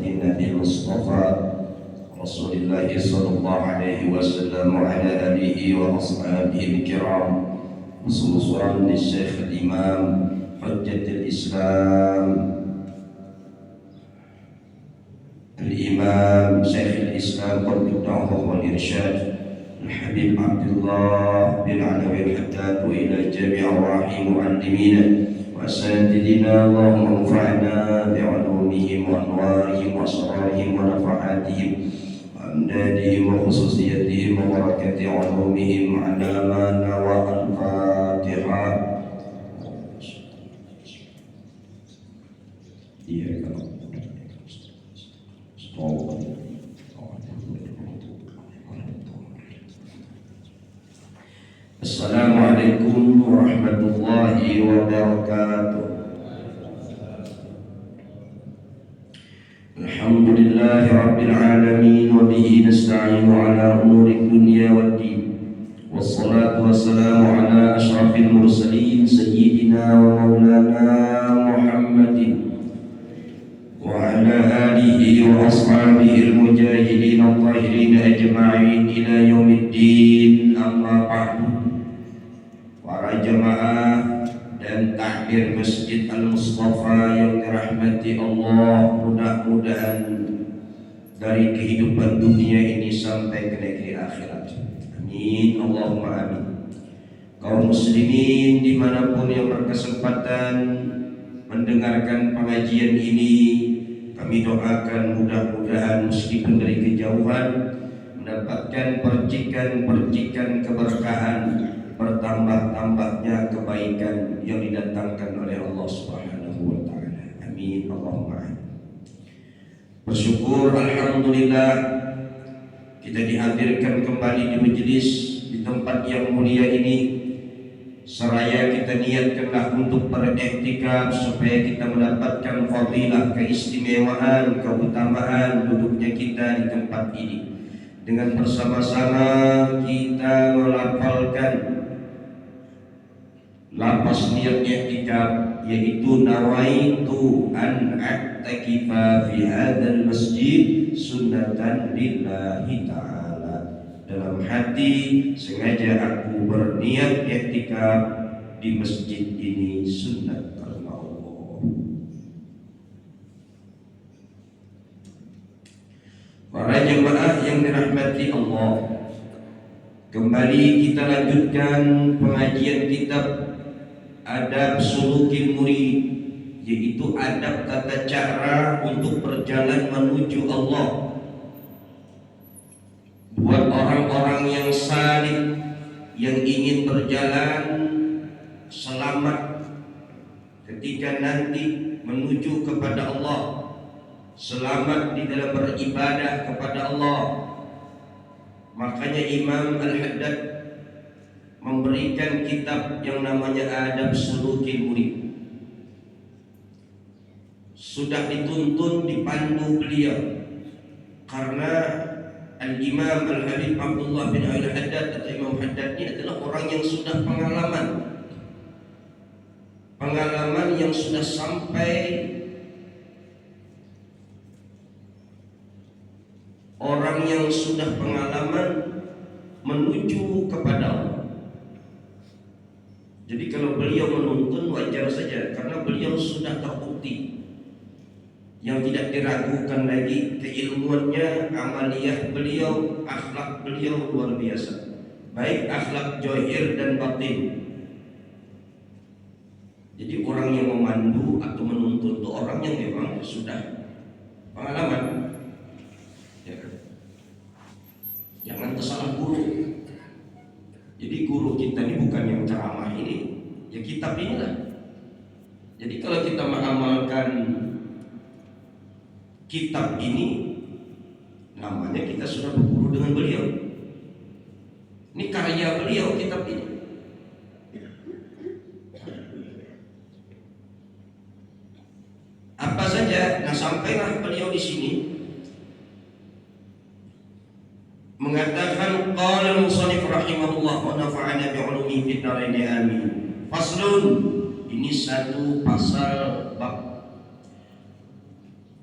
النبي المصطفى رسول الله صلى الله عليه وسلم وعلى آله وأصحابه الكرام، خصوصا للشيخ الإمام حجة الإسلام الإمام شيخ الإسلام قطب الدعوة والإرشاد الحبيب عبد الله بن علوي الحداد، وإلى جميع أرواح معلمينا وأساتذتنا، اللهم انفعنا بعلومهم وأنوارهم وأسرارهم ونفحاتهم وأمدادهم وخصوصيتهم وبركة علومهم على ما نوى. الفاتحة. Assalamualaikum warahmatullahi wabarakatuh. Alhamdulillahi rabbil alamin wa bihi nasta'inu ala umuri dunya waddin. Wassalatu wassalamu ala asyrafil mursalin sayyidina wa maulana Muhammadin wa ala alihi wa ashabihi al-mujahidin al-tahirin ajma'in ila yaumiddin. Amma ba'du. Para jemaah dan takbir Masjid Al-Mustafa yang dirahmati Allah, mudah-mudahan dari kehidupan dunia ini sampai ke negeri akhirat. Amin, Allahumma amin. Kaum muslimin dimanapun yang berkesempatan mendengarkan pengajian ini, kami doakan mudah-mudahan meskipun dari kejauhan mendapatkan percikan-percikan keberkahan, bertambah-tambahnya kebaikan yang didatangkan oleh Allah Subhanahu wa taala. Amin, Allahumma amin. Bersyukur alhamdulillah kita dihadirkan kembali di majelis di tempat yang mulia ini. Seraya kita niatkanlah untuk beriktikaf supaya kita mendapatkan fadilah, keistimewaan, keutamaan duduknya kita di tempat ini. Dengan bersama-sama kita melafalkan lapas niat i'tikaf, yaitu nawaitu an a'takifa fi hadzal masjid sunnatan lillahi ta'ala. Dalam hati sengaja aku berniat i'tikaf di masjid ini sunnat karena Allah. Para jemaah yang dirahmati Allah, kembali kita lanjutkan pengajian kitab Adab Sulukil Murid, yaitu adab tata cara untuk berjalan menuju Allah. Buat orang-orang yang salih, yang ingin berjalan selamat ketika nanti menuju kepada Allah, selamat di dalam beribadah kepada Allah. Makanya Imam Al-Haddad memberikan kitab yang namanya Adab Sulukil Murid. Sudah dituntun, dipandu beliau, karena Al-Imam Al-Habib Abdullah bin Al-Haddad atau Imam Haddad ini adalah orang yang sudah pengalaman yang sudah sampai, orang yang sudah pengalaman menuju kepada Allah. Jadi kalau beliau menuntun wajar saja, karena beliau sudah terbukti, yang tidak diragukan lagi keilmuannya, amaliyah beliau, akhlak beliau luar biasa, baik akhlak zahir dan batin. Jadi orang yang memandu atau menuntun itu orang yang memang sudah pengalaman. Ya. Jangan tersalah guru. Jadi guru kita ini bukan yang ceramah ini, ya kitab inilah. Jadi kalau kita mengamalkan kitab ini, namanya kita sudah berguru dengan beliau. Ini karya beliau, kitab ini. Apa saja? Nah, sampailah beliau di sini mengatakan qala al-musannif rahimahullah wa nafa'ana bi'ulumihi fid dharain amin. Faslun, ini satu pasal bab.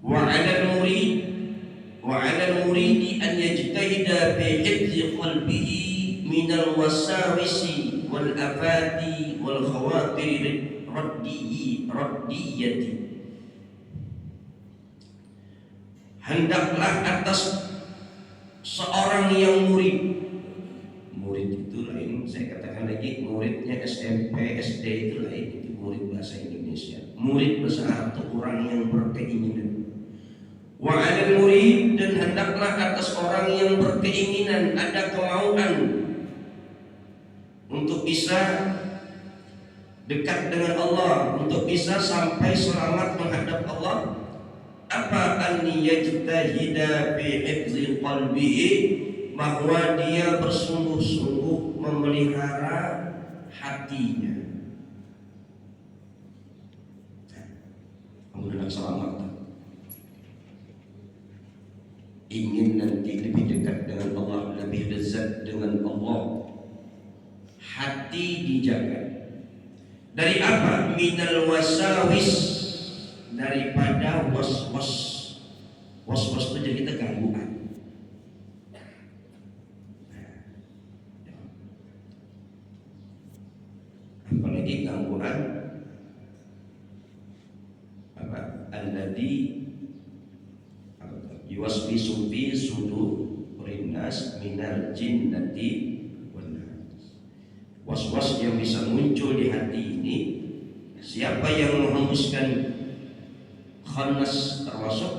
Wa 'alal murid wa 'alal muridi an yajtahida fi hifzi qalbihi minal wasawisi wal afati wal khawatir raddiyati. Hendaklah atas seorang yang murid itu lain, saya katakan lagi, muridnya SMP, SD itu lain, itu murid bahasa Indonesia. Murid bahasa Arab itu orang yang berkeinginan. Wa 'alal murid, dan hendaklah atas orang yang berkeinginan, ada kemauan untuk bisa dekat dengan Allah, untuk bisa sampai selamat menghadap Allah. Apa an yajtahida fi hifzi qalbihi, bahwa dia bersungguh-sungguh memelihara hatinya. Kamu hendak selamat, ingin nanti lebih dekat dengan Allah, lebih lezat dengan Allah, hati dijaga. Dari apa? Minal wasawis, daripada was-was. Was-was itu jadi kita gangguan. Apalagi gangguan apa? Alladzi yuwaswisu fi sudurin nas minal jinnati wan nas. Was-was yang bisa muncul di hati ini, siapa yang menghembuskan khannas, termasuk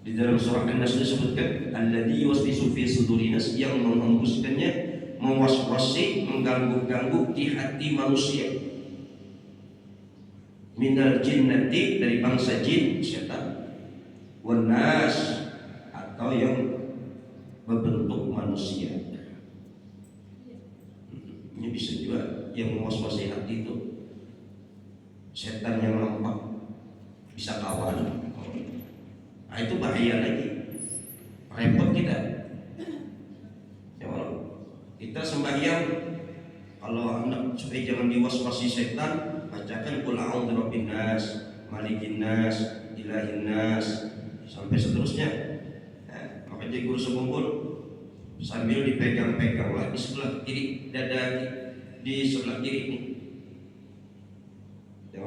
di dalam surah An-Nas disebutkan alladzi yuwaswisu fi sudurin nas, yang menghembuskannya, mewaswasi, mengganggu-ganggu di hati manusia. Minal jinnati, dari bangsa jin, setan, wan nas, atau yang berbentuk manusia. Ini bisa juga yang mewaswasi hati itu setan yang nampak, bisa kawan. Nah, itu bahaya lagi, repot kita. Ya, kita sembahyang, kalau hendak supaya jangan diwaswasi setan, bacakan qul a'udzu birabbin nas, malikin nas, ilahin nas, sampai seterusnya. Nah, makanya guru sekumpul sambil dipegang-pegang lah di sebelah kiri dada, di sebelah kiri ini. Ya,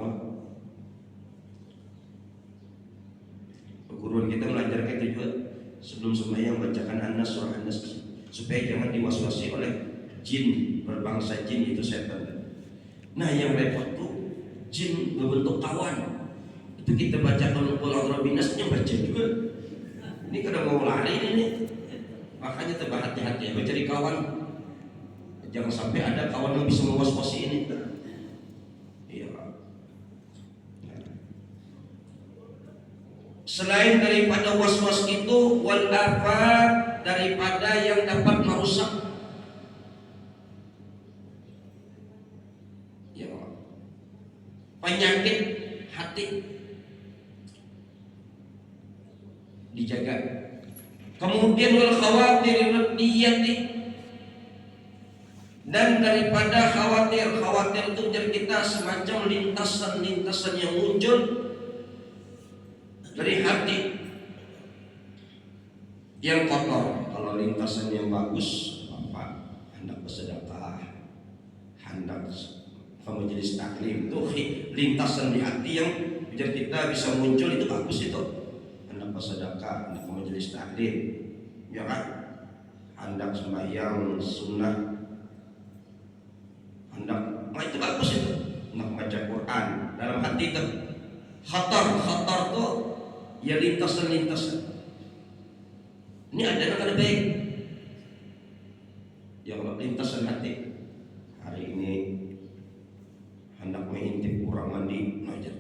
perguruan kita mengajarkan itu juga, sebelum sembahyang bacakan An-Nas, surah An-Nas, supaya jangan diwaswasi oleh jin, berbangsa jin, itu setan. Nah, yang repot tuh jin berbentuk kawan. Itu kita baca qul a'udzu birabbin nas, baca juga. Ini kadang mau lari ini. Makanya kita hati-hati mencari kawan. Jangan sampai ada kawan yang bisa mewaswasi ini. Iya. Selain daripada was-was itu, wal afat, daripada yang dapat merusak. Ya, penyakit hati dijaga. Kemudian wal khawatir raddiyati, dan daripada khawatir itu jadi kita semacam lintasan yang muncul dari hati yang kotor. Kalau lintasan yang bagus, apa? Hendak bersedekah, hendak ke majelis taklim, itu lintasan di hati yang biar kita bisa muncul, itu bagus itu. Hendak bersedekah, hendak ke majelis taklim, ya kan? Hendak sembahyang sunnah, hendak, nah itu bagus itu. Hendak baca Quran, dalam hati itu khatar tuh ya lintasan. Ini ada baik. Yang lintasan hati. Hari ini hendak mengintip orang mandi, ngajar.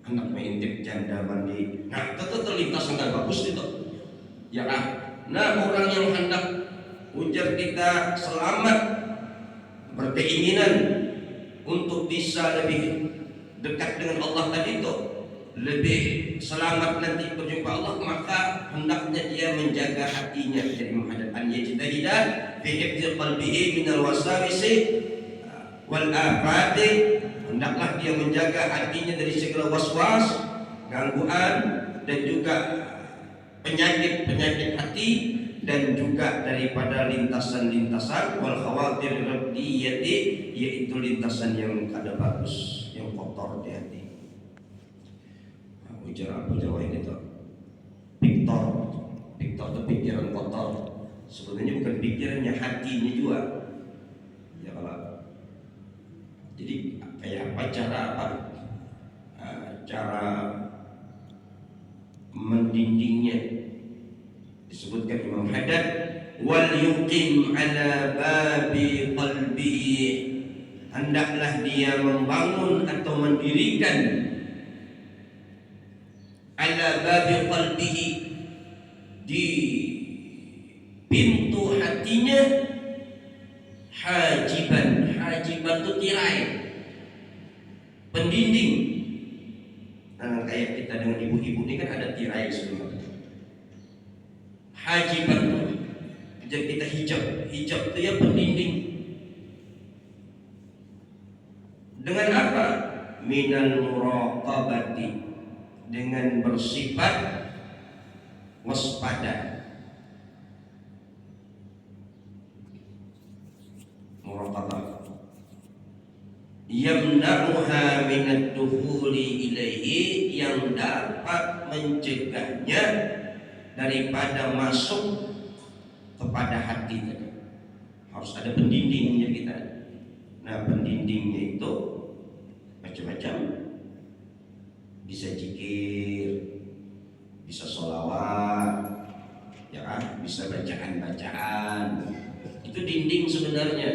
Hendak mengintip janda mandi. Nah, itu lintasan kan bagus itu. Ya kan? Nah, orang yang hendak ujar kita selamat, berkeinginan untuk bisa lebih dekat dengan Allah tadi itu, lebih selamat nanti berjumpa Allah, maka hendaknya dia menjaga hatinya dari menghadapkan yajtahida fi hifzi qalbihi minal wasawisi wal afati. Hendaklah dia menjaga hatinya dari segala waswas, gangguan, dan juga penyakit-penyakit hati dan juga daripada lintasan-lintasan wal khawatir radiyati, yaitu lintasan yang kada bagus, yang kotor di hati. Ujar Abu Jawa ini tuh Victor itu pikiran kotor. Sebenarnya bukan pikirannya, hatinya juga. Ya kalau jadi kayak apa cara mendindingnya, disebutkan Imam Haddad wal yuqim ala babi qalbihi, hendaklah dia membangun atau mendirikan ala babi qalbihi, di pintu hatinya, hajiban itu tirai, pendinding. Nah, kayak kita dengan ibu-ibu ini kan ada tirai sebenarnya. Hajiban itu kita hijab itu ya pendinding. Dengan apa? Minal muraqabati, dengan bersifat waspada. Muraqabah yamna'uha minad dukhuli ilaihi, yang dapat mencegahnya daripada masuk kepada hati tadi. Harus ada pendindingnya kita. Nah, pendindingnya itu macam-macam. Bisa zikir, bisa sholawat, ya kan? Bisa bacaan-bacaan. Itu dinding sebenarnya.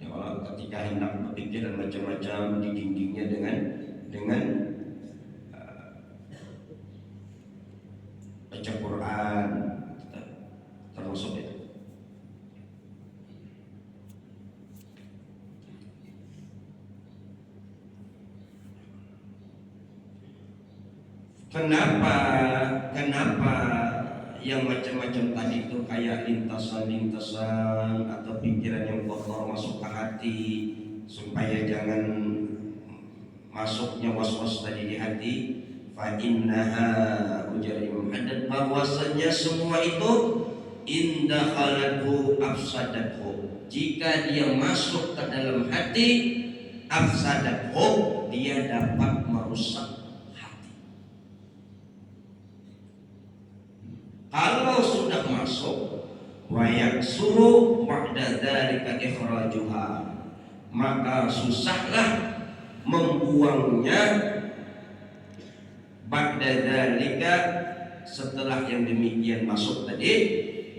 Ya, kalau ketika hendak berpikiran macam-macam, di dindingnya dengan baca Quran, termasuk itu. Kenapa yang macam-macam tadi itu kayak lintasan-lintasan atau pikiran yang kotor masuk ke hati, supaya jangan masuknya was-was tadi di hati. Fa innaha, ujar Imam Haddad, bahwasanya semua itu indakhalathu afsadathu, jika dia masuk ke dalam hati, afsadathu, dia dapat merusak. Kalau sudah masuk, wa yaksuru ba'da dzalika ikhrajuha, maka susahlah membuangnya. Ba'da dzalika, setelah yang demikian masuk tadi,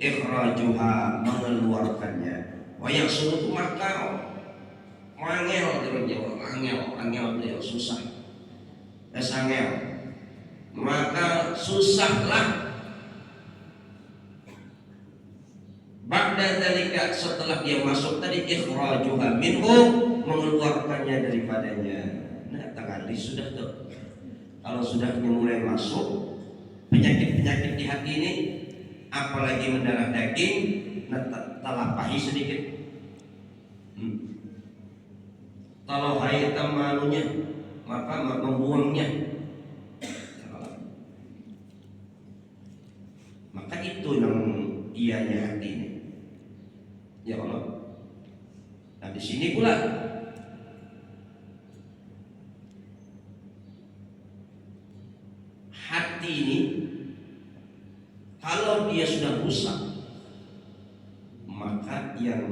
ikhrajuha, mengeluarkannya. Wa yaksuru, maka mangel, orang Jawa, angel dia susah. Esangel, maka susahlah. Ba'da dzalika, setelah dia masuk tadi, ikhrajuha minhu, mengeluarkannya daripadanya. Nah, tanggali sudah tuh. Kalau sudah mulai masuk penyakit-penyakit di hati ini, apalagi mendarah daging, talapahi sedikit. Kalau hayat manunya, maka membuangnya. Maka itu yang ianya hati ini. Ya Allah. Nah, di sini pula hati ini, kalau dia sudah rusak, maka yang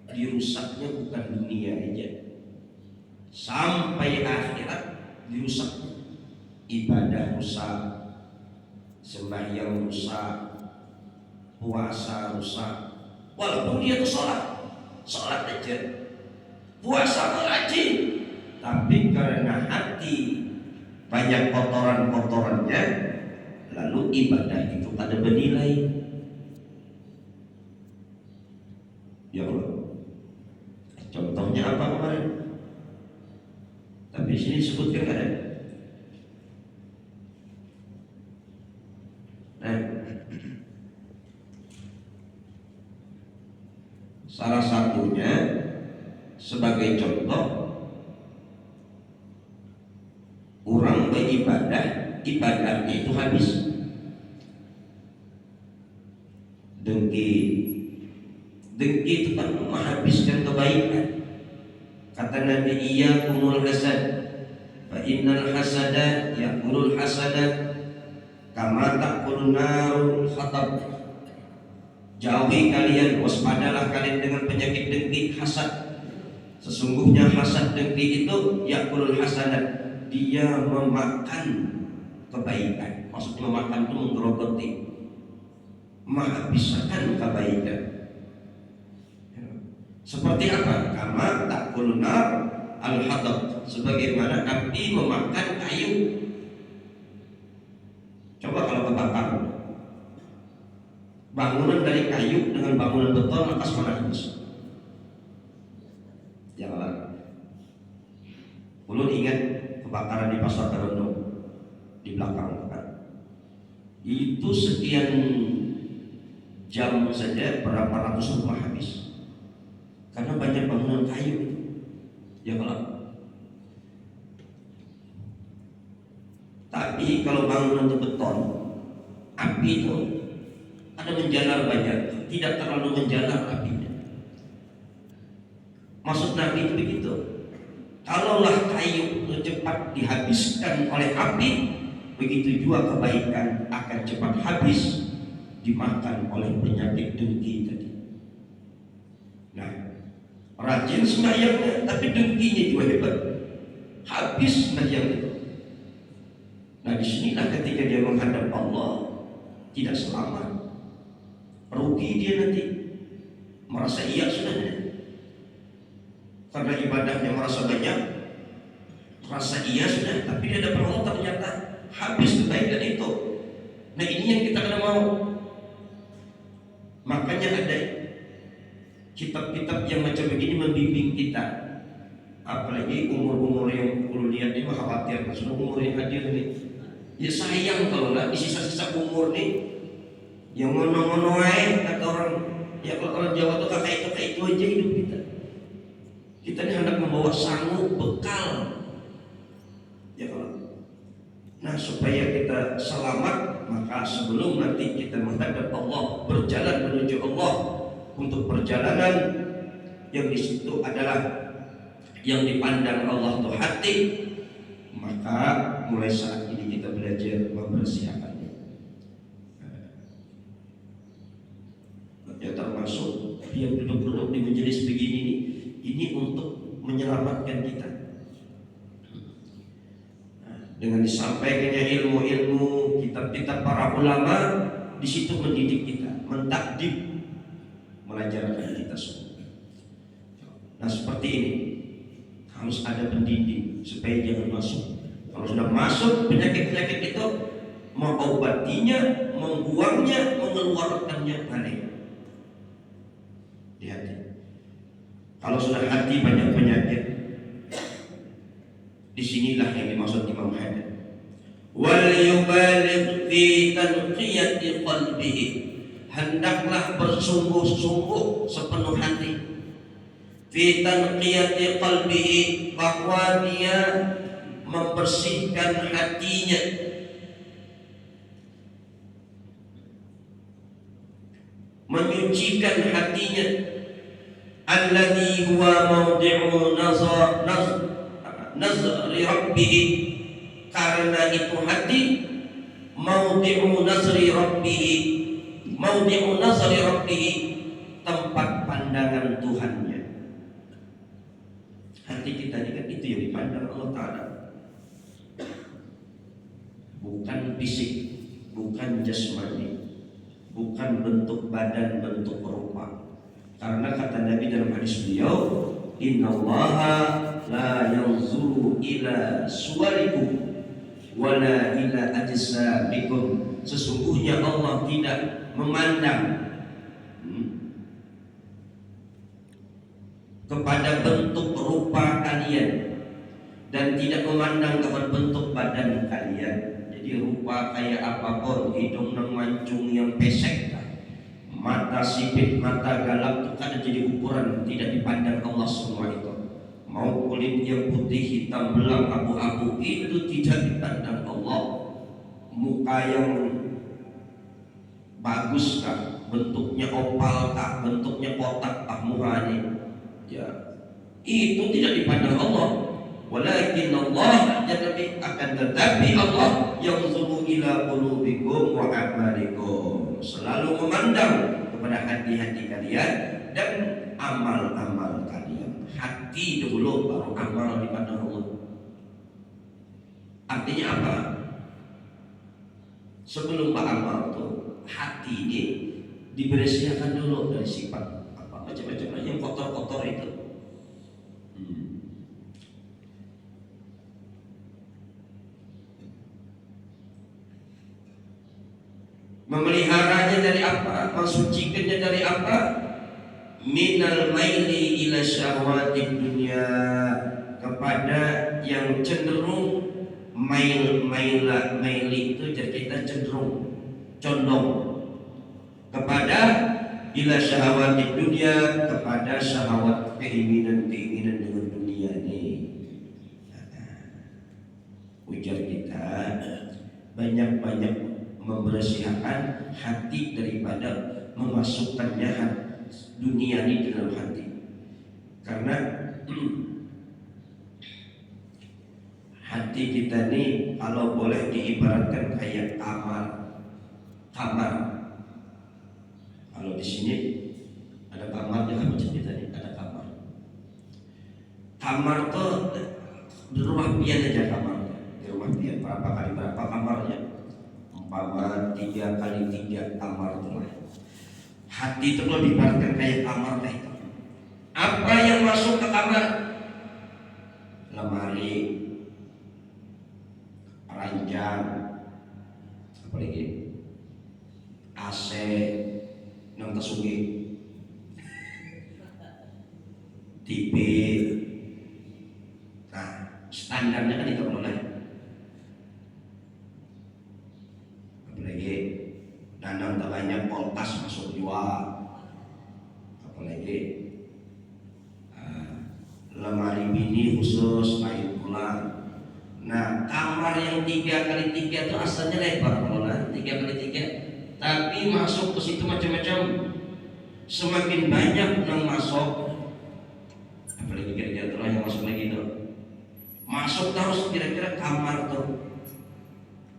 dirusaknya bukan dunia aja, sampai akhirat dirusak. Ibadah rusak, sembahyang rusak, puasa rusak. Walaupun dia tuh sholat aja, puasa rajin, tapi karena hati banyak kotoran-kotorannya, lalu ibadah itu kada bernilai. Ya Allah, contohnya apa kemarin? Tapi sini sebutkan ada. Nah, salah satunya sebagai contoh, orang beribadah, ibadahnya itu habis. dengki. Dengki itu kan menghabiskan kebaikan. Kata Nabi, iyyakumul hasad, fa innal hasada yaqulul hasada kama taqulun narul hatab. Jauhi kalian, waspadalah kalian dengan penyakit dengki, hasad. Sesungguhnya hasad dengki itu yaqulul hasanat, dia memakan kebaikan. Maksudnya memakan itu menggerogoti, menghabiskan kebaikan. Seperti apa? Kama taqulun nar al-hatab, sebagaimana api memakan kayu. Coba kalau kebakar bangunan dari kayu dengan bangunan beton, atas mana habis? Jangan. Ulun ingat kebakaran di Pasar Garondo di belakang kan. Itu sekian jam saja berapa ratus rumah habis. Karena banyak bangunan kayu itu. Ya kalau. Tapi kalau bangunan itu beton, api itu ada menjalar banyak, tidak terlalu menjalar apinya. Maksud Nabi itu begitu. Kalaulah kayu cepat dihabiskan oleh api, begitu juga kebaikan akan cepat habis dimakan oleh penyakit dengki tadi. Nah, rajin sembahyangnya, tapi dengkinya juga hebat, habis sembahyang itu. Nah, disinilah ketika dia menghadap Allah tidak selamat, rugi dia nanti, merasa iya sudah. Karena ibadahnya merasa banyak, merasa iya sudah, tapi dia dapat Allah ternyata habis kebaikan itu. Nah, ini yang kita kena mau. Makanya ada kitab-kitab yang macam begini membimbing kita. Apalagi umur-umur yang perlu lihat ini mah khawatir, maksudnya umur yang hadir ini. Ya sayang kalau lah di sisa-sisa umur nih yang ngono-ngono aja kata orang. Ya kalau orang Jawa tuh kayak itu aja hidup kita. Kita ini hendak membawa sanggup bekal. Ya kalau. Nah, supaya kita selamat, maka sebelum nanti kita menghadap Allah, berjalan menuju Allah, untuk perjalanan yang di situ adalah yang dipandang Allah itu hati, maka mulai saat ini kita belajar mempersiapkannya. Ya termasuk yang duduk-duduk di majelis begini ini untuk menyelamatkan kita. Dengan disampaikannya ilmu-ilmu kitab-kitab para ulama, di situ mendidik kita, mentakdim, mengajarkan kita semua. Nah, seperti ini harus ada pendidik supaya jangan masuk. Kalau sudah masuk penyakit-penyakit itu, mengobatinya, membuangnya, mengeluarkannya balik di hati. Kalau sudah hati banyak penyakit, disinilah yang dimaksud Imam Haddad. Wal yubaligh fi tanqiyati qalbihi, hendaklah bersungguh-sungguh sepenuh hati. Fi tanqiyati qalbihi, bahwa dia membersihkan hatinya. Menyucikan hatinya. Alladhi huwa mawdi'u nazri rabbih, karena itu hati mawdi'u nazri rabbih, mawdi'u nazri rabbih, tempat pandangan Tuhannya. Hati kita ini kan itu yang dipandang Allah Ta'ala, bukan fisik, bukan jasmani, bukan bentuk badan, bentuk rupa. Karena kata Nabi dalam hadis beliau, innallaha la yanzuru ila suwarikum wala ila ajsamikum, sesungguhnya Allah tidak memandang kepada bentuk rupa kalian dan tidak memandang kepada bentuk badan kalian. Jadi rupa kayak apapun, hidung nang mancung yang pesek, mata sipit, mata galak, itu kan jadi ukuran, tidak dipandang Allah semua itu. Mau kulit yang putih, hitam, belang, abu-abu, itu tidak dipandang Allah. Muka yang bagus kah, bentuknya opal kah, bentuknya kotak kah mukanya, ya itu tidak dipandang Allah. Walakin Allah, jadi akan tetapi Allah yang yanzuru ila qulubikum wa a'malikum, selalu memandang kepada hati-hati kalian dan amal-amal kalian. Hati dulu baru amal dipandang Allah. Artinya apa? Sebelum beramal tuh hati ini dibersihkan dulu dari sifat apa macam-macam yang kotor-kotor itu. Memeliharanya dari apa? Mensucikannya dari apa? Minal maili ila syahwatid dunya, kepada yang cenderung maili itu jadi kita cenderung condong kepada ila syahwatid dunya, kepada syahwat keinginan-keinginan dengan dunia ini. Ujar kita banyak-banyak membersihkan hati daripada memasukkannya dunia ini dalam hati. Karena hati kita ini kalau boleh diibaratkan kayak kamar. Kalau di sini ada kamar, jangan macam kita ini ada kamar. Kamar tuh di rumah pian aja kamarnya. Di rumah pian berapa kali berapa kamarnya? 3 kali 3 kamar tuh. Hati itu kalau diibaratkan kayak kamar itu. Apa yang masuk ke kamar? Lemari, ranjang, apa lagi? AC, nang tesugi, TV. Nah, standarnya kan itu boleh. Apalagi danang banyak kulkas masuk juga. Apalagi lemari mini khusus lain pula. Nah, kamar yang 3 kali 3 itu asalnya lebar kalau 3 kali 3, tapi masuk ke situ macam-macam. Semakin banyak yang masuk, apalagi kira-kira yang masuk lagi itu, masuk terus kira-kira kamar tuh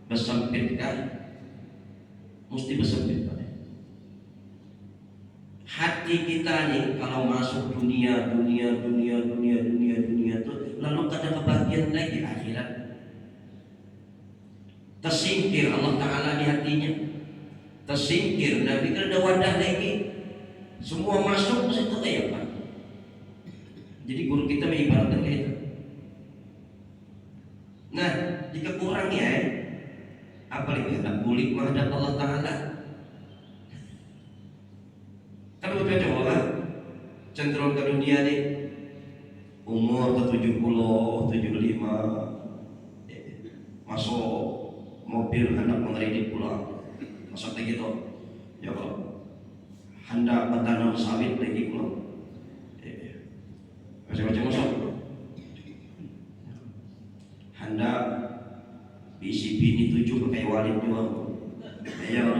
bersempit kan? Mesti bersempit kan? Hati kita nih kalau masuk dunia tuh, lalu ada kebahagiaan lagi akhirat. Tersingkir Allah Ta'ala di hatinya, tersingkir Nabi kan ada wadah lagi, semua masuk ke situ kayak apa? Jadi guru kita mengibaratkan kayak itu. Nah, jika kurang ya, apalagi ada kulit menghadap Allah Ta'ala. Kan betul coba cenderung ke dunia nih, umur ke 70, 75, masuk mobil hendak mengeredit pulang, masuk lagi gitu. Ya kalau hendak bertanam sawit lagi pulang, macam-macam masuk. Hendak isi bini 7 pakai walid juga, yang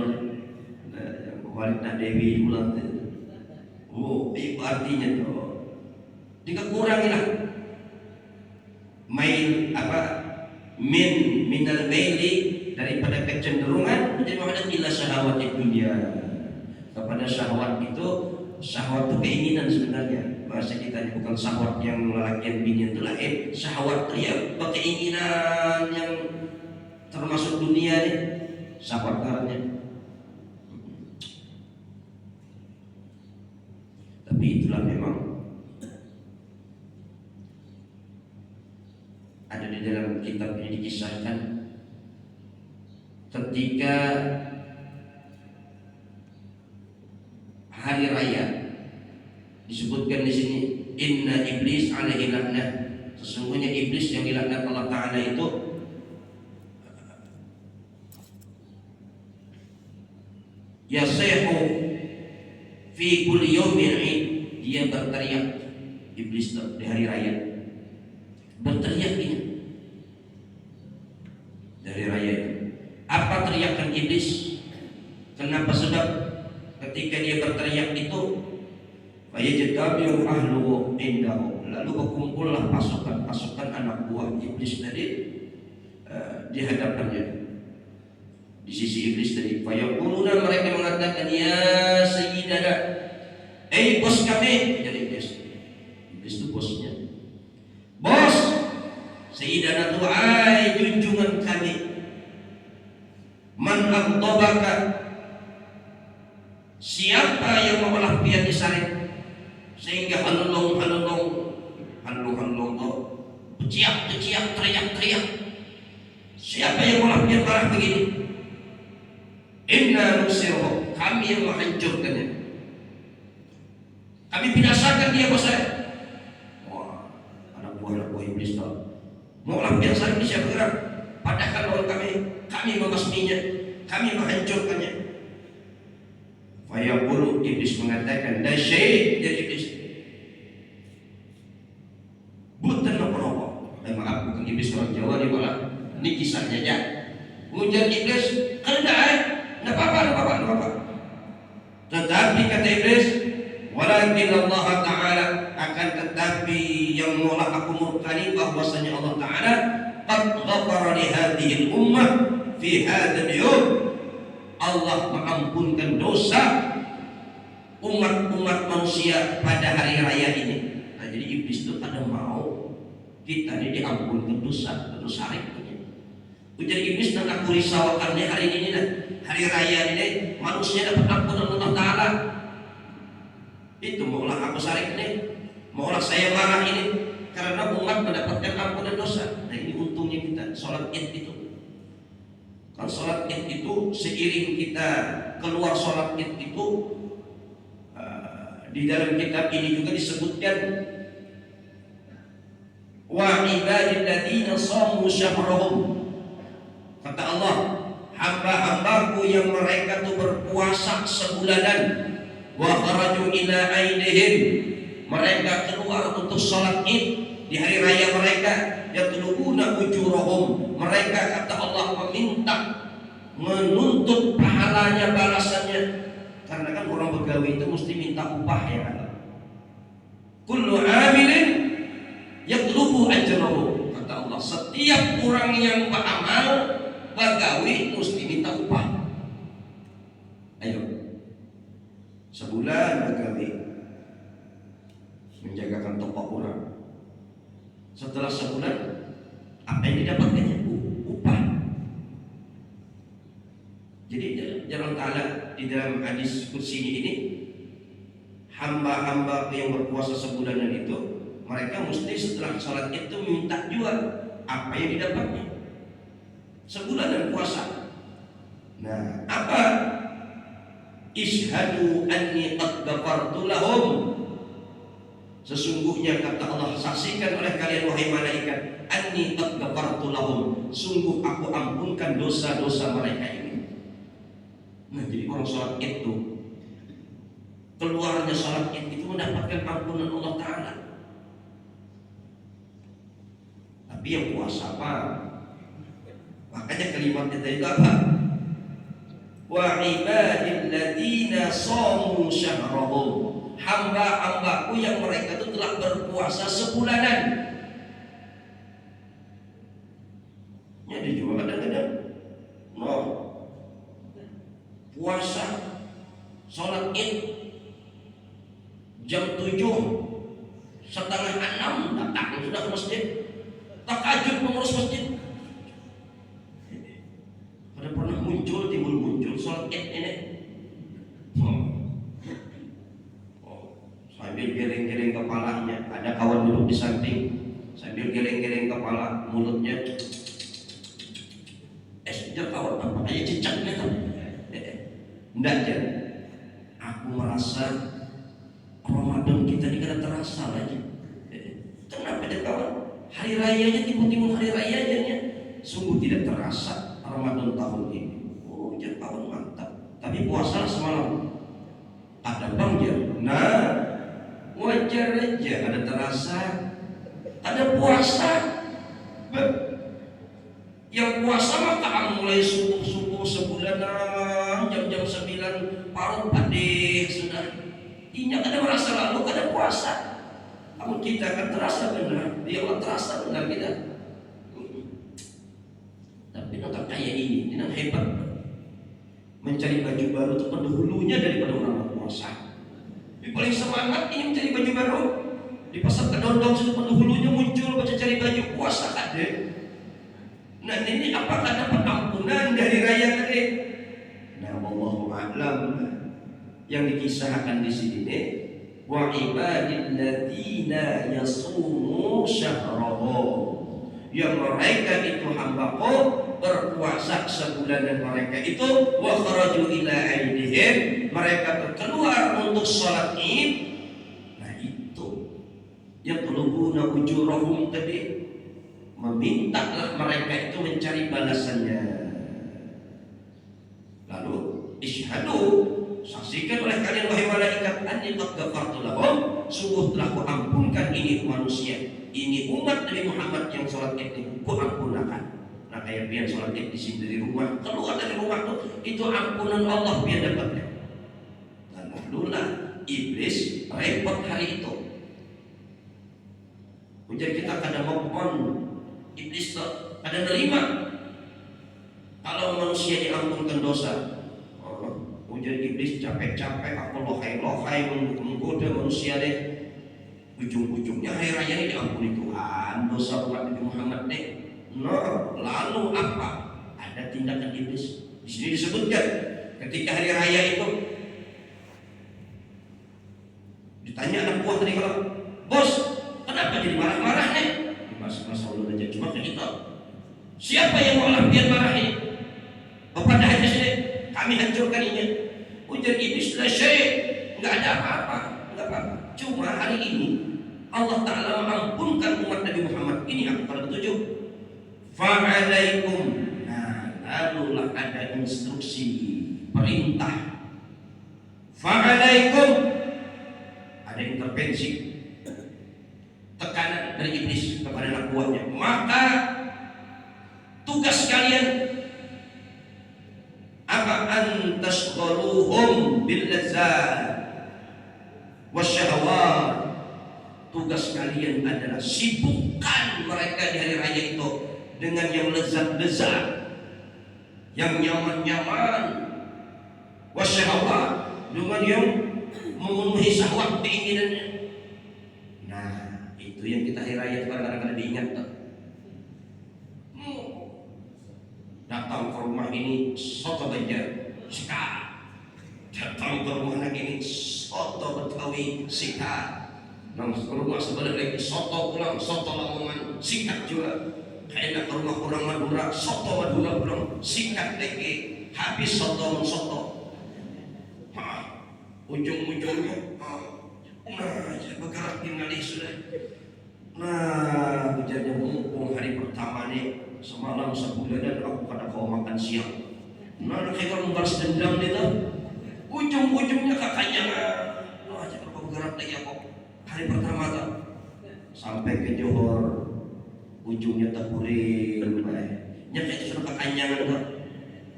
walid nak Dewi pulang. Oh, itu artinya tuh jika kurangilah mail apa minal maili, daripada kecenderungan menjadi menghadap ila syahwatid dunia, kepada syahwat itu. Syahwat itu keinginan sebenarnya, bahasa kita bukan syahwat yang lelakian bini itu lain. Syahwat itu ya keinginan yang termasuk dunia nih, syahwat karena. Tapi itulah memang ada di dalam kitab ini dikisahkan ketika hari raya disebutkan di sini, inna iblis alaihi laknah, sesungguhnya iblis yang dilaknat Allah Ta'ala itu yasehu fi kulli yawmin, dia berteriak. Iblis di hari raya berteriak ini dari raya itu. Apa teriakan iblis? Kenapa? Sebab ketika dia berteriak itu, fayajtabi'u ahluhu indahu, lalu berkumpullah pasukan-pasukan anak buah iblis tadi di hadapannya, di sisi iblis tadi. Fayaquluna, mereka mengatakan, ya sayyidana, bos kami. Jadi iblis itu bosnya. Bos, sayyidana tu, junjungan kami, man aghdabaka, siapa yang mengolah pian disaring sehingga halulung peciak teriak. Siapa yang mengolah pian marah begini? Inna nusirhu, kami yang menghancurkannya, kami binasakan dia, bos saya. Wah, anak buah iblis tahu mengolah pian saring di siapa gerak, padahal kami membasminya, kami menghancurkannya. Fayaqulu, iblis mengatakan, la syai', jadi iblis bukan apa-apa. Maaf, bukan iblis orang Jawa ni malah. Ini kisahnya ya. Ujar iblis, enggak apa-apa. Tetapi kata iblis, walakin Allah Ta'ala, akan tetapi yang menolak aku murkani bahwasanya Allah Ta'ala qad ghafara li hadhihi al-ummah fi hadzal yawm, Allah mengampunkan dosa umat manusia pada hari raya ini. Nah, jadi iblis itu ada mau kita ini diampunkan dosa hari ini. Ujar iblis, dan aku risaukannya hari ini dan hari raya ini manusia dapat ampunan Allah Ta'ala. Itu maulah aku sarik ini, maulah saya marah ini, karena umat mendapatkan ampunan dosa. Nah, ini untungnya kita sholat id itu. Kan sholat id itu seiring kita keluar sholat id itu, di dalam kitab ini juga disebutkan, wa ibadil ladzina shamu syahrahum, kata Allah, hamba-hambaku yang mereka tuh berpuasa sebulanan, wa kharaju ila aidihim, mereka keluar untuk sholat id di hari raya mereka, yatlubuna ujurahum, mereka kata Allah menuntut pahalanya, balasannya, karena kan orang begawi itu mesti minta upah, ya kan. Kullu amilin yatlubu ajrahu, kata Allah, setiap orang yang beramal bagawi mesti minta upah. Ayo, sebulan bagawi menjagakan toko orang, setelah sebulan apa yang didapatkannya? Upah. Jadi jalan Ta'ala di dalam hadis kursi ini, hamba-hamba yang berpuasa sebulanan itu, mereka mesti setelah salat itu minta jual apa yang didapatnya sebulanan puasa. Nah, apa? Ishhadu anni qad ghafartu lahum, sesungguhnya kata Allah, saksikan oleh kalian wahai malaikat, anni qad ghafartu lahum, sungguh aku ampunkan dosa-dosa mereka ini. Nah, jadi orang sholat itu, keluarnya sholat itu mendapatkan ampunan Allah Ta'ala. Tapi yang puasa apa? Makanya kalimatnya tadi itu apa? Wa ibadil ladzina shamu syahrahum, hamba-hambaku yang mereka itu telah berpuasa sebulanan. Jadi juga kadang-kadang puasa sholat id jam 7:30 datang sudah ke masjid, tahajud pengurus masjid. Ada pernah timbul sholat id ini, sambil geleng-geleng kepalanya, ada kawan duduk di samping sambil geleng-geleng kepala, mulutnya sejak kawan apa aja cicaknya tuh. Enggak, aku merasa Ramadan kita ini kada terasa lagi. Kenapa dia kawan? Hari rayanya timbul hari rayanya, sungguh tidak terasa Ramadan tahun ini. Oh, jangan kawan, mantap. Tapi puasa semalam ada bang ya. Nah, wajar aja ada terasa, ada puasa. Yang puasa mah tak mulai subuh sebulanan jam-jam 9 parut padeh sudah. Inya kada merasa lalu kada puasa. Namun kita akan terasa benar, dia akan terasa benar kita. Tapi orang kaya ini hebat. Mencari baju baru itu pendahulunya daripada orang puasa. Yang paling semangat ini mencari baju baru. Di pasar kedondong sudah pendahulunya muncul baca cari baju puasa kade. Nah ini apakah dapat ampunan dari raya tadi? Nah wallahu a'lam. Yang dikisahkan di sini nih, wa ibadil ladzina yasumu syahrahu. Yang mereka itu hambaku berpuasa sebulanan mereka itu wa kharaju ila aidihim, mereka keluar untuk salat Id. Nah itu yatlubuna ujurahum tadi, memintalah mereka itu mencari balasannya. Lalu isyhadu, saksikan oleh kalian wahai malaikat, anni qad ghafartu lahum, sungguh telah kuampunkan ini manusia, ini umat Nabi Muhammad yang sholat Id ini kuampunkan. Nah kayak pian sholat Id di sini dari rumah, keluar dari rumah itu ampunan Allah pian dapatnya. Dan lalulah iblis repot hari itu. Ujar kita kada mau iblis kada nerima kalau manusia diampunkan dosa. Ujar iblis capek-capek aku lohai-lohai menggoda manusia deh. Ujung-ujungnya hari raya ini diampuni Tuhan dosa umat Nabi Muhammad deh. Nah, lalu apa? Ada tindakan iblis. Di sini disebutkan ketika hari raya itu ditanya anak buah tadi, kalau bos kenapa jadi marah-marah nih? Masa ulun aja cuma kita. Siapa yang mau lampian marah ini? Kepada haji sini kami hancurkan ini. Ujar iblis lah syekh, enggak ada apa-apa, enggak apa-apa. Cuma hari ini Allah Ta'ala mengampunkan umat Nabi Muhammad. Ini aku pada ketujuh. Fa'alaikum. Nah, lalulah ada instruksi, perintah. Fa'alaikum. Ada intervensi, tekanan dari iblis kepada anak buahnya. Maka tugas kalian apa? Antashghaluhum bil ladzat wasyahawat. Tugas kalian adalah sibukkan mereka di hari raya itu dengan yang lezat-lezat, yang nyaman-nyaman, wasyahawat, dengan yang memenuhi syahwat keinginannya. Nah, itu yang kita hari raya itu kadang-kadang diingat tuh. Datang ke rumah ini soto Banjar, sikat. Datang ke rumah lagi ini soto Betawi, sikat. Nah, ke rumah sebelah lagi soto pulang, soto Lamongan, sikat juga. Kayak ke rumah orang Madura, soto Madura pulang, sikat lagi. Habis soto. Ujung-ujungnya, saya bergerak tinggal sudah. Nah, ujarnya mumpung hari pertama nih, semalam sebulanan aku kada kau makan siang. Nah, kita membalas dendam itu. Ujung-ujungnya kakaknya, aja kalau bergerak lagi aku. Hari pertama tuh sampai ke Johor, ujungnya Taburin, nyampe itu sudah kekanyangan tuh.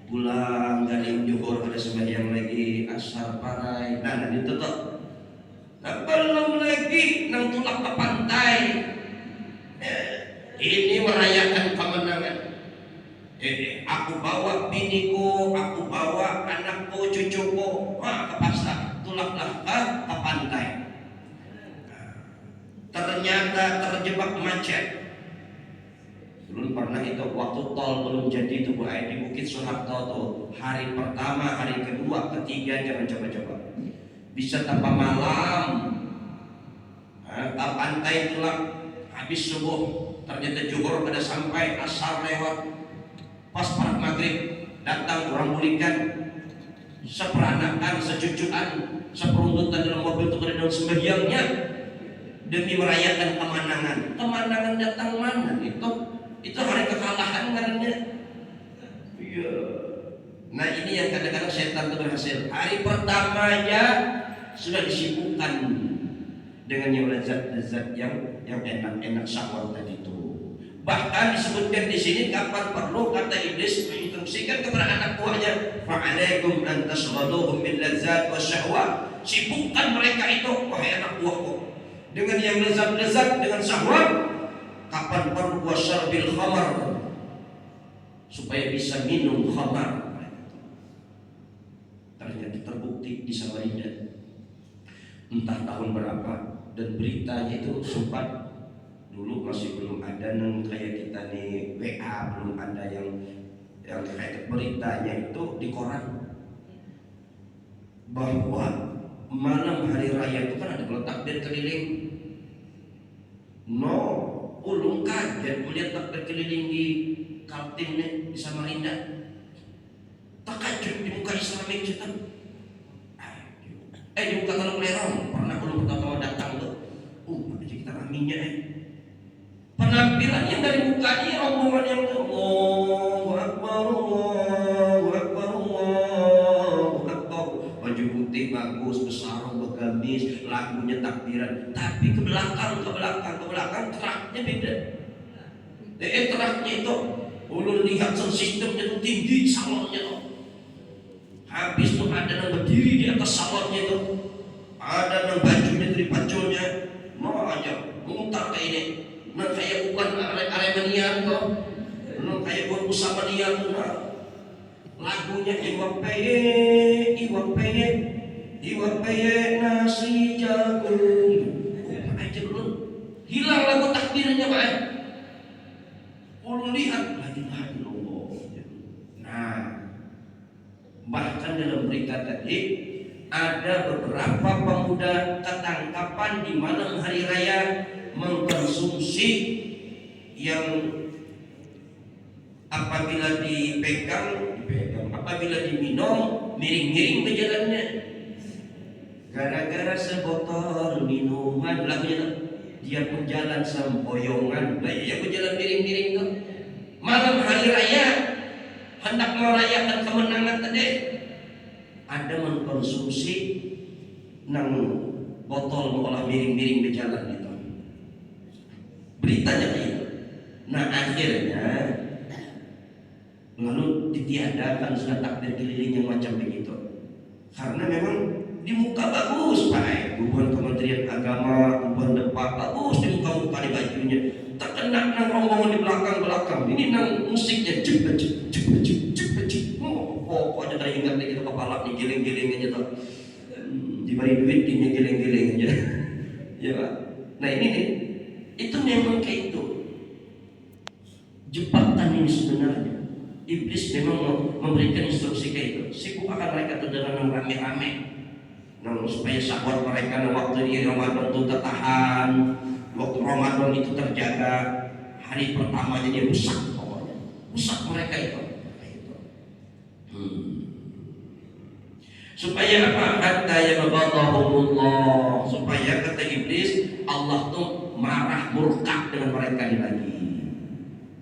Pulang dari Johor ada sembahyang lagi asar parai. Nah itu tuh. Nah, belum lagi nang tulak ke pantai. Ini merayakan kemenangan. Aku bawa biniku, aku bawa anakku, cucuku, ke pasar, tulaklah ke pantai. Ternyata terjebak macet. Belum pernah itu waktu tol belum jadi itu Bu di Bukit Soeharto tuh. Hari pertama, hari kedua, ketiga jangan coba-coba. Bisa tanpa malam. Nah, pantai tulak habis subuh. Ternyata Johor pada sampai asar lewat. Pas para maghrib datang orang mulikan, seperanakan, secucuan, seperuntutan dalam mobil itu pada daun sembahyangnya demi merayakan kemenangan. Kemenangan datang mana? Itu hari kekalahan karena. Iya. Nah ini yang kadang-kadang setan itu berhasil. Hari pertamanya sudah disibukkan dengan yang lezat-lezat yang enak-enak syahwat tadi itu. Bahkan disebutkan di sini kapan perlu kata iblis menginstruksikan kepada anak buahnya, fa'alaikum an tashghaluhum bil ladzat wasyahwat. Sibukkan mereka itu, wahai anak buahku, dengan yang lezat-lezat, dengan syahwat. Kapan perlu wasyarbil khamar, supaya bisa minum khamar. Ternyata terbukti di Samarinda, entah tahun berapa, dan beritanya itu sempat. Dulu masih belum ada yang kayak kita nih WA, belum ada yang kayak beritanya itu di koran, bahwa malam hari raya itu kan ada kalau takbir keliling. No, ulung kaget melihat takbir keliling di Kaltim nih, di Samarinda. Takjub di muka Islamik kita. Di muka Teluk Lerong pernah belum pertama datang tuh. Kita raminya penampilan yang dari mukanya rombongan yang Allahu Akbar, Allahu Akbar, Allahu Akbar. Baju putih bagus, besarung, bergamis, lagunya takbiran. Tapi ke belakang teraknya beda. Teraknya itu ulun lihat sistemnya itu tinggi, salonnya tuh. Habis tuh ada yang berdiri di atas salonnya itu, ada yang bajunya dari paculnya, mau aja mutar kayak ini. Nah kayak bukan Aremanian kok, nah kayak bukan Usamanian tuh. Nah lagunya iwapeye nasi jagung. Aja dulu hilang lagu takbirnya pak. Ulun lihat lagi. Nah bahkan dalam berita tadi ada beberapa pemuda ketangkapan di malam hari raya mengkonsumsi yang apabila apabila diminum miring-miring berjalannya, gara-gara sebotol minuman. Lagunya dia berjalan semboyongan, dia berjalan miring-miring tuh. Malam hari raya hendak merayakan kemenangan tadi, ada mengkonsumsi nang botol mengolah miring-miring berjalan itu. Beritanya kayak itu. Nah akhirnya lalu ditiadakan sudah takbir keliling yang macam begitu, karena memang di muka bagus pak, hubungan Kementerian Agama, hubungan depan bagus di muka di bajunya, tak kena nang rombongan di belakang ini nang musiknya cip. Pokoknya dari ingat gitu kepala nih giling-giling aja tuh, diberi duit ini giling-giling aja. Ya pak. Nah ini nih, itu memang kayak itu jebakan ini sebenarnya. Iblis memang memberikan instruksi kayak itu. Sibuk akan mereka tuh dengan rame-rame, supaya syahwat mereka waktu di Ramadan itu tertahan, waktu Ramadan itu terjaga. Hari pertamanya dia rusak, pokoknya rusak mereka itu. Supaya apa? Hatta yabghadahumullah, supaya kata iblis Allah tuh marah murka dengan mereka lagi.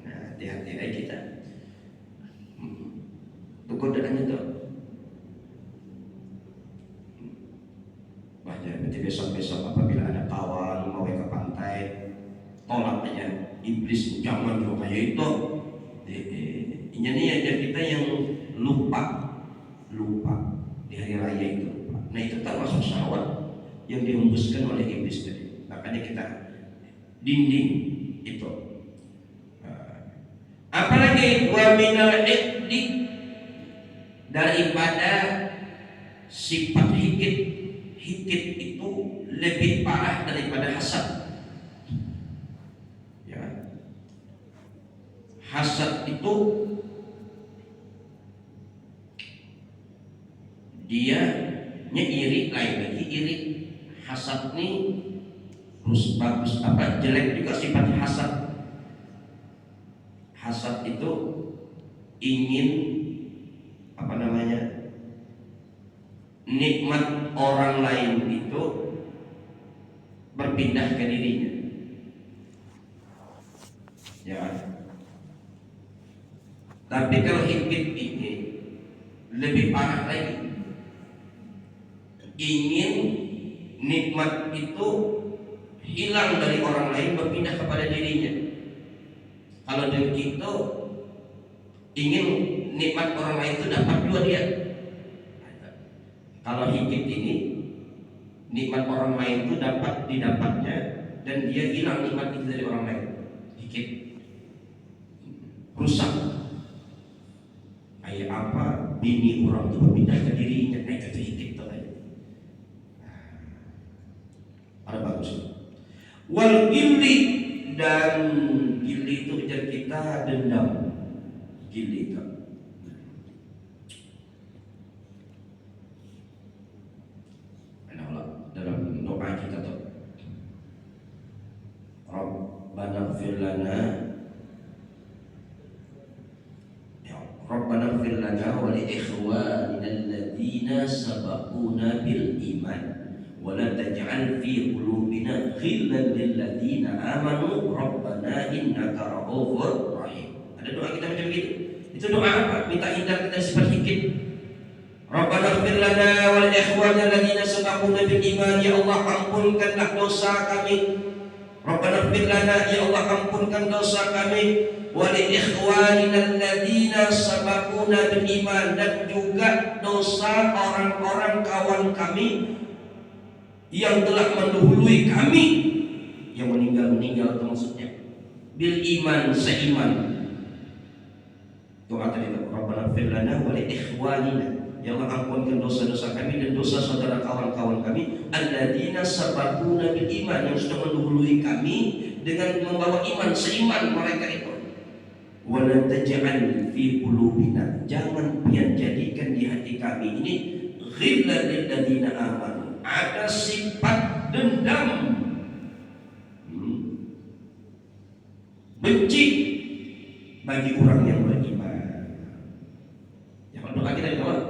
Nah, hati-hati aja kita. Godaannya tuh. Baca nanti besok-besok apabila ada kawan mau ke pantai, tolak aja iblis, jangan juga kayak itu. Ini aja kita yang lupa di hari raya itu. Nah itu termasuk syahwat yang dihembuskan oleh iblis tadi. Makanya kita dinding itu. Apalagi wa minal iqdi, daripada sifat hikit itu lebih parah daripada hasad. Ya. Hasad itu dia iri, lain lagi iri. Hasad ini bagus apa jelek juga sifat hasad. Hasad itu ingin nikmat orang lain itu berpindah ke dirinya. Ya. Tapi kalau hikit ini lebih parah lagi. Ingin nikmat itu hilang dari orang lain berpindah kepada dirinya. Kalau dengki itu ingin nikmat orang lain itu dapat juga dia. Kalau hikit ini nikmat orang lain itu dapat didapatnya dan dia hilang nikmat itu dari orang lain. Hikit rusak. Kayak apa? Bini orang itu berpindah ke dirinya. Nah itu hikit tuh. Ada bagus. Wal gilli, dan gilli itu ujar kita dendam. Gilli itu. Dalam doa kita tuh, Rabbana ighfir lana, ya Rabbana ighfir lana wa li ikhwanina alladziina sabaquna bil iman wa la taj'al fi qulubina ghillan lil ladziina amanu rabbana innaka ra'ufur rahim. Ada doa kita macam gitu. Itu doa apa? Minta hindar kita sifat hikit. Rabbana ighfir lana wa li ikhwanina alladziina sabaquna bil iman. Ya Allah, ampunkanlah dosa kami. Rabbana ighfir lana, ya Allah ampunkan dosa kami. Wa li ikhwanina alladziina sabaquna bil iman, dan juga dosa orang-orang kawan kami yang telah mendahului kami, yang meninggal itu maksudnya bil iman, seiman. Doa tadi itu, Rabbana ighfir lana wa li ikhwanina, ya Allah ampunkan dosa-dosa kami dan dosa saudara kawan-kawan kami, alladzina sabaquna bil iman, yang sudah mendahului kami dengan membawa iman, seiman mereka itu. Wa la taj'al fi qulubina, jangan pian jadikan di hati kami ini ghillan lil ladzina amanu, ada sifat dendam, benci bagi orang yang beriman. Yang doa kita di bawah,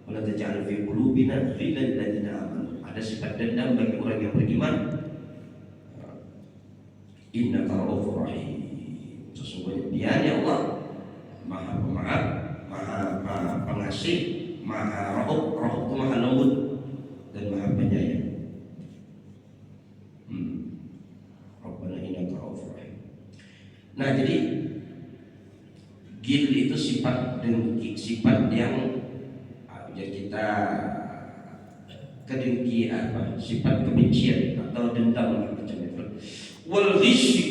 wala taj'al fi qulubina ghillan lil ladzina amanu, ada sifat dendam bagi orang yang beriman. Innaka ra'ufur rahim, sesungguhnya Dia ya Allah Maha Pemaaf, Maha Pengasih, Maha Ra'uf. Ra'uf itu Maha Lembut dan Maha Penyayang. Rabbana innaka ra'ufur rahim. Nah, jadi gil itu sifat dengki, sifat yang ya kita kedengki apa? Sifat kebencian atau dendam macam itu. Wal ghishi,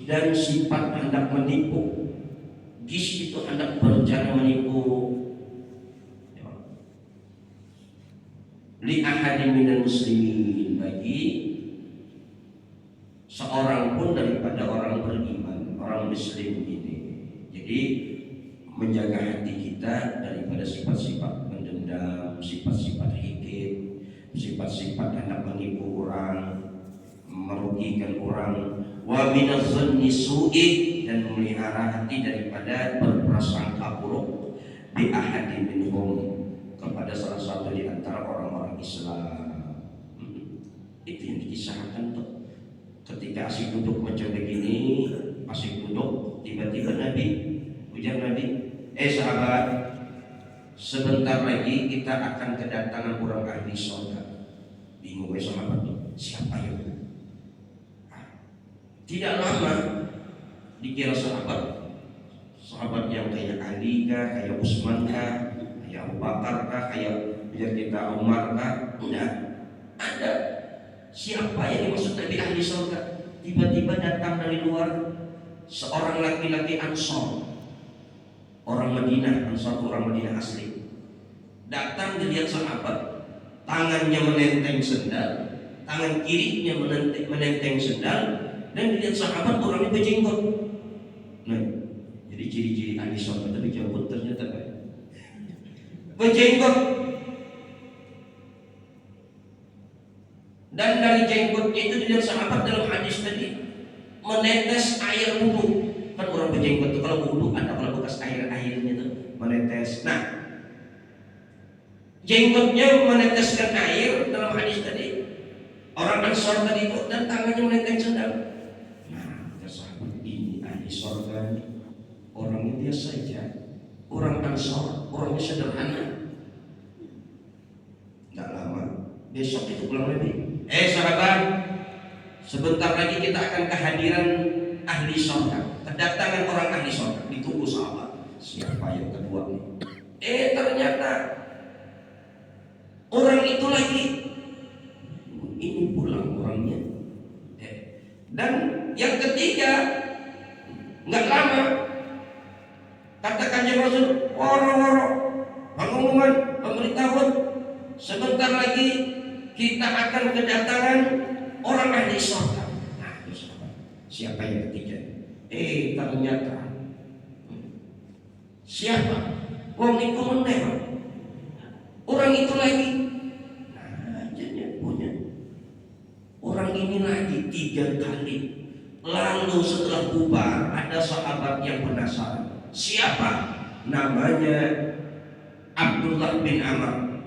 dan sifat hendak menipu. Ghish itu hendak berencana menipu. Li ahadin minal muslimin, bagi seorang pun daripada orang beriman, orang muslim ini. Jadi menjaga hati kita daripada sifat-sifat mendendam, sifat-sifat hikit, sifat-sifat hendak menipu orang, merugikan orang, wa minadh-dhanni su'i, dan memelihara hati daripada berprasangka buruk bi ahadin minhum, kepada salah satu di antara orang-orang Islam. Itu yang dikisahkan tuh. Ketika asik duduk macam begini, asik duduk, tiba-tiba Nabi, ujar Nabi, sahabat, sebentar lagi kita akan kedatangan orang ahli surga. Bingung sahabat tuh, siapa itu? Tidak lama dikira sahabat yang kayak Ali kah, kayak Utsman kah, kayak Abu Bakar kah, kayak biar kita Umar kah? Enggak ada. Siapa yang dimaksud Nabi ahli surga? Tiba-tiba datang dari luar seorang laki-laki Ansor, orang Madinah. Ansor itu orang Madinah asli. Datang dilihat sahabat, tangannya menenteng sendal, tangan kirinya menenteng sendal, dan dilihat sahabat orangnya berjenggot. Nah, jadi ciri-ciri ahli surga tapi jenggot ternyata berjenggot. Dan dari jenggotnya itu dilihat sahabat dalam hadis tadi menetes air wudhu. Kan orang berjenggot itu kalau wudhu ada kalau bekas airnya itu menetes. Nah, jenggotnya meneteskan air dalam hadis tadi. Orang Ansor tadi itu, dan tangannya menenteng sendal. Nah, sahabat ini ahli surga, orangnya biasa saja, orang Ansor, orangnya sederhana. Tidak lama, besok itu pulang lagi. Sahabat, sebentar lagi kita akan kehadiran ahli surga. kedatangan orang ahli surga. Ditunggu sahabat, siapa yang kedua nih? Ternyata orang itu lagi, ini pulang orangnya. Dan yang ketiga, nggak lama kata Kanjeng Rasul, woro-woro pengumuman, pemberitahuan, sebentar lagi kita akan kedatangan orang ahli surga. Nah, siapa yang ketiga? Ternyata siapa? Wong niku meneh. Orang itu lagi. Nah, jadi punya. Orang ini lagi 3 kali. Lalu setelah bubar, ada sahabat yang penasaran. Siapa? Namanya Abdullah bin Amr.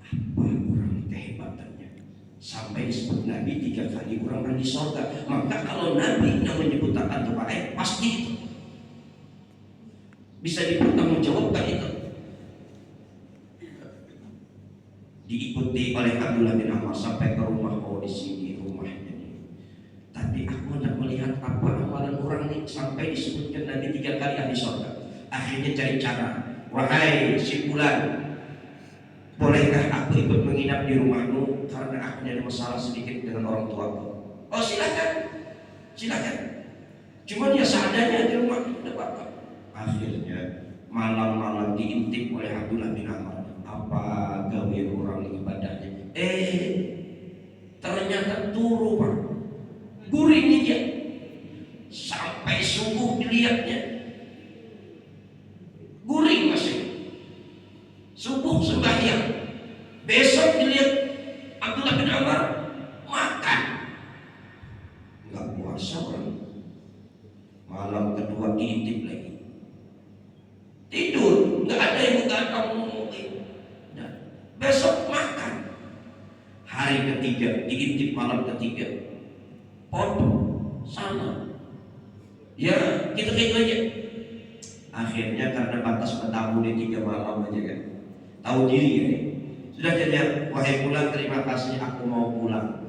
Apa orang kehebatannya? Sampai disebut Nabi 3 kali orang di surga. Maka kalau Nabi yang menyebut doa, pasti itu bisa dipertanggungjawabkan itu. Diikuti oleh Abdullah bin Amr sampai ke rumah. Oh, di sini rumahnya. Tapi aku hendak melihat apa amalan orang ini sampai disebutkan Nabi 3 kali ahli surga. Akhirnya cari cara. Wahai si fulan, bolehkah aku ikut menginap di rumahmu karena aku ada masalah sedikit dengan orang tuaku? Oh, silakan, silakan. Cuman ya seadanya di rumah, tidak apa-apa. Akhirnya malam-malam diintip oleh Abdullah bin Amr. Apa gawe orang ibadahnya? Ternyata turu, Pak. Guring aja. Sampai subuh dilihatnya. Guring masih. Subuh sembahyang. Besok dilihat Abdullah bin Amr makan. Enggak puasa orang. Malam kedua diintip lagi. Tidur, enggak ada yang datang. Besok makan. Hari ketiga diintip malam ketiga. Potong sama. Ya, gitu-gitu aja. Akhirnya karena batas bertamu di 3 malam aja kan. Tahu diri ya. Sudah jadi, wahai pulang, terima kasih, aku mau pulang.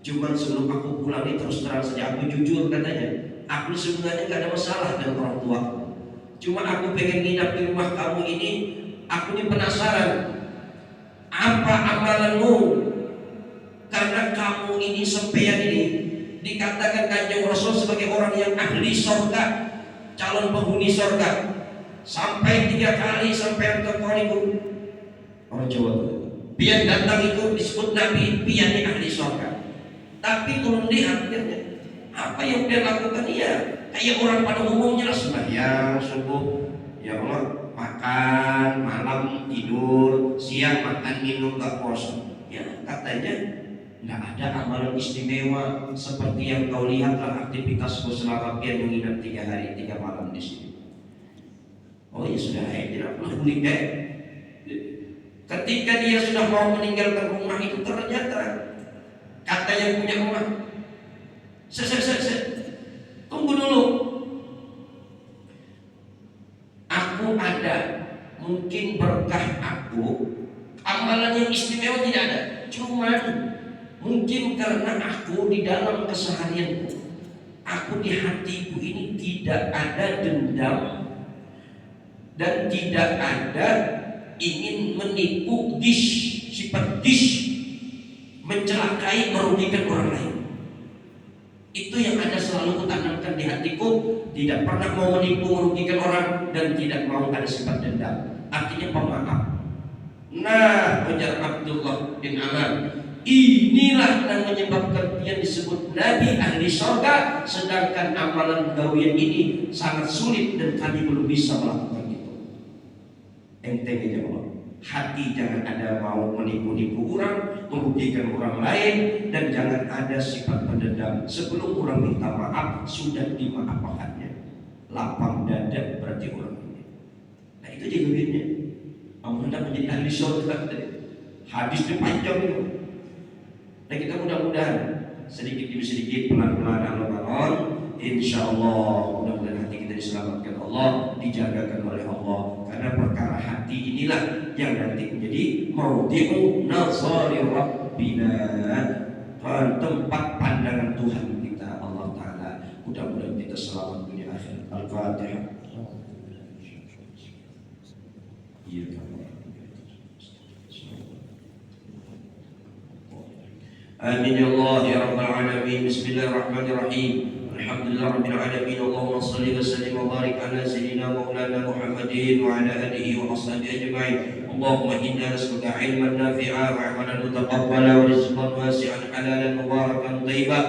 Cuman sebelum aku pulang ini terus terang saja, aku jujur katanya, aku sebenarnya gak ada masalah dengan orang tua. Cuma aku pengen nginap di rumah kamu ini. Aku ini penasaran, apa amalanmu? Karena kamu ini sempean ini dikatakan Kanjeng Rasul sebagai orang yang ahli surga, calon penghuni surga. Sampai 3 kali sampai itu orang Jawa itu. Biar datang itu disebut Nabi, biar ini ahli surga. Tapi kalau lihat apa yang dia lakukan, ya kayak orang pada umumnya lah, sembahyang subuh, ya Allah, makan, malam tidur, siang makan minum gak puasa. Ya katanya nggak ada amalan istimewa seperti yang kau lihatlah aktivitasku selama dia menginap 3 hari 3 malam di sini. Oh ya sudah, tidak perlu menikah. Ketika dia sudah mau meninggalkan rumah itu, ternyata kata yang punya rumah, tunggu dulu. Aku ada, mungkin berkah aku, amalan yang istimewa tidak ada. Cuman mungkin karena aku di dalam keseharianku, aku di hatiku ini tidak ada dendam dan tidak ada ingin menipu, sifat mencelakai, merugikan orang lain. Itu yang ada selalu kutanamkan di hatiku. Tidak pernah mau menipu, merugikan orang, dan tidak mau ada sifat dendam. Artinya pemaaf. Nah, ujar Abdullah bin Amr, inilah yang menyebabkan dia disebut Nabi ahli surga, sedangkan amalan gawian ini sangat sulit dan kami belum bisa melakukan itu. Enteng aja Allah. Hati jangan ada mau menipu-nipu orang, merugikan orang lain, dan jangan ada sifat pendendam. Sebelum orang minta maaf, sudah dimaafkannya. Lapang dada berarti orang ini. Nah itu juga bedanya. Anda menjadi ahli surga. Hadisnya panjang itu. Dan kita mudah-mudahan sedikit demi sedikit, pelan-pelan, alon-alon, insya Allah mudah-mudahan hati kita diselamatkan Allah, dijagakan oleh Allah. Karena perkara hati inilah yang nanti menjadi maudhi'u nazari Rabbina, tempat pandangan Tuhan kita Allah Ta'ala. Mudah-mudahan kita kita selamat dunia akhirat. Al-Fatihah. Iya, آمين يا الله يا رب العالمين. بسم الله الرحمن الرحيم. الحمد لله رب العالمين. اللهم صل وسلم وبارك على سيدنا مولانا محمد وعلى آله وأصحابه أجمعين. اللهم إنا نسألك علما نافعا وعملا متقبلا ورزقا واسعا حلالا مباركا طيبا.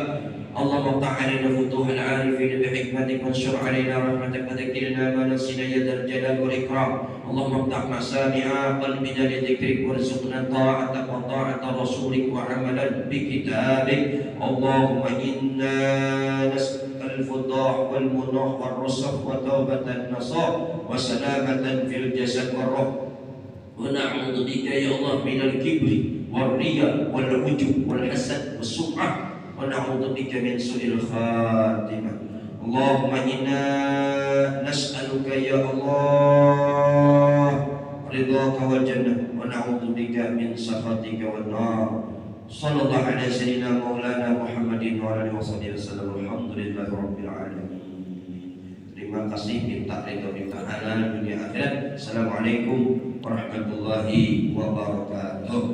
اللهم افتح علينا فتوح العارفين بحكمتك وانشر علينا رحمتك وذكرنا ما نسينا يا ذا الجلال والإكرام. اللهم افتح مسامع قلبنا لذكرك وارزقنا طاعتك وطاعة رسولك وعملا بكتابك. اللهم إنا نسألك الفضاح والمنوح والرسخ وتوبة النصاح وسلامة في الجسد والروح. ونعوذ بك يا الله من الكبر والرياء والعجب والحسد والسمعة. ونعوذ بك من سوء الخاتمة. اللهم إنا نسألك يا الله رضاك والجنة ونعوذ بك من سخطك والنار. صلى الله على سيدنا مولانا محمد وعلى آله وصحبه وسلم. Alhamdulillah rabbil alamin. Terima kasih, minta ridho minta halal dunia akhirat. Assalamualaikum warahmatullahi wabarakatuh.